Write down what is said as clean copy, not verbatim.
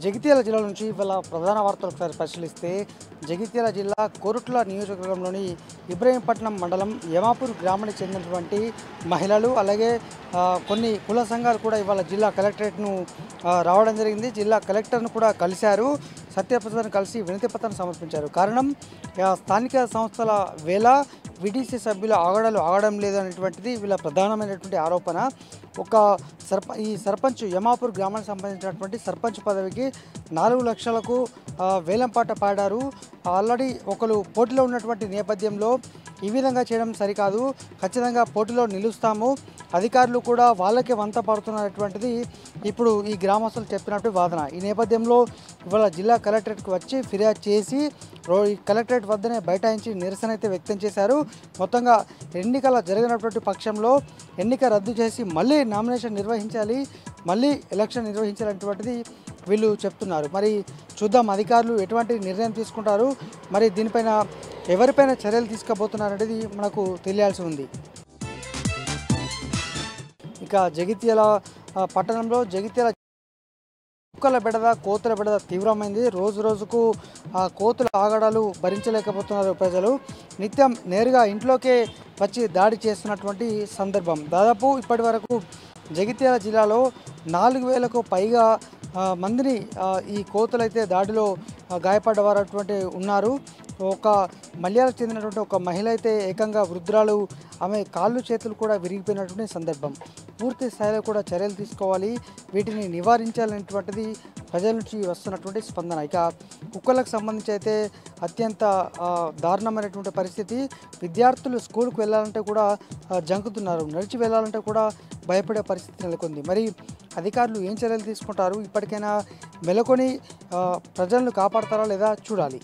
జగిత్యాల జిల్లా నుంచి ఇవాళ ప్రధాన వార్తలు ఒకసారి పరిశీలిస్తే జగిత్యాల జిల్లా కోరుట్ల నియోజకవర్గంలోని ఇబ్రహీంపట్నం మండలం యమాపూర్ గ్రామానికి చెందినటువంటి మహిళలు అలాగే కొన్ని కుల సంఘాలు కూడా ఇవాళ జిల్లా కలెక్టరేట్ను రావడం జరిగింది. జిల్లా కలెక్టర్ను కూడా కలిశారు. సత్యప్రసాద్ను కలిసి వినతి పత్రం సమర్పించారు. కారణం స్థానిక సంస్థల వేళ విడిసి సభ్యుల ఆగడం లేదు అనేటువంటిది వీళ్ళ ప్రధానమైనటువంటి ఆరోపణ. ఈ సర్పంచ్ యమాపూర్ గ్రామానికి సంబంధించినటువంటి సర్పంచ్ పదవికి 4 లక్షలకు వేలంపాట పాడారు. ఆల్రెడీ ఒకరు పోటీలో ఉన్నటువంటి నేపథ్యంలో ఈ విధంగా చేయడం సరికాదు, ఖచ్చితంగా పోటీలో నిలుస్తాము, అధికారులు కూడా వాళ్ళకే వంత పడుతున్నటువంటిది ఇప్పుడు ఈ గ్రామస్తులు చెప్తున్నట్టు వాదన. ఈ నేపథ్యంలో ఇవాళ జిల్లా కలెక్టరేట్కి వచ్చి ఫిర్యాదు చేసి ఈ కలెక్టరేట్ వద్దనే బైఠాయించి నిరసన అయితే వ్యక్తం చేశారు. మొత్తంగా ఎన్నికల జరిగినటువంటి పక్షంలో ఎన్నిక రద్దు చేసి మళ్ళీ నామినేషన్ నిర్వహించాలి, మళ్ళీ ఎలక్షన్ నిర్వహించాలనేటువంటిది వీళ్ళు చెప్తున్నారు. మరి చూద్దాం అధికారులు ఎటువంటి నిర్ణయం తీసుకుంటారు, మరి దీనిపైన ఎవరిపైన చర్యలు తీసుకోబోతున్నారనేది మనకు తెలియాల్సి ఉంది. ఇక జగిత్యాల పట్టణంలో జగిత్యాల కుక్కల బెడద కోతుల బెడద తీవ్రమైంది. రోజు రోజుకు కోతుల ఆగడాలు భరించలేకపోతున్నారు ప్రజలు. నిత్యం నేరుగా ఇంట్లోకే వచ్చి దాడి చేస్తున్నటువంటి సందర్భం. దాదాపు ఇప్పటి వరకు జగిత్యాల జిల్లాలో 4000కు పైగా మందిని ఈ కోతులైతే దాడిలో గాయపడ్డవారటువంటి ఉన్నారు. ఒక మల్యాలకు చెందినటువంటి ఒక మహిళ అయితే ఏకంగా వృద్ధురాలు, ఆమె కాళ్ళు చేతులు కూడా విరిగిపోయినటువంటి సందర్భం. పూర్తి స్థాయిలో కూడా చర్యలు తీసుకోవాలి, వీటిని నివారించాలనేటువంటిది ప్రజల నుంచి వస్తున్నటువంటి స్పందన. ఇక కుక్కలకు సంబంధించి అయితే అత్యంత దారుణమైనటువంటి పరిస్థితి. విద్యార్థులు స్కూల్కి వెళ్ళాలంటే కూడా జంకుతున్నారు, నడిచి వెళ్ళాలంటే కూడా భయపడే పరిస్థితి నెలకొంది. మరి అధికారులు ఏం చర్యలు తీసుకుంటారు, ఇప్పటికైనా మెలకొని ప్రజలను కాపాడతారా లేదా చూడాలి.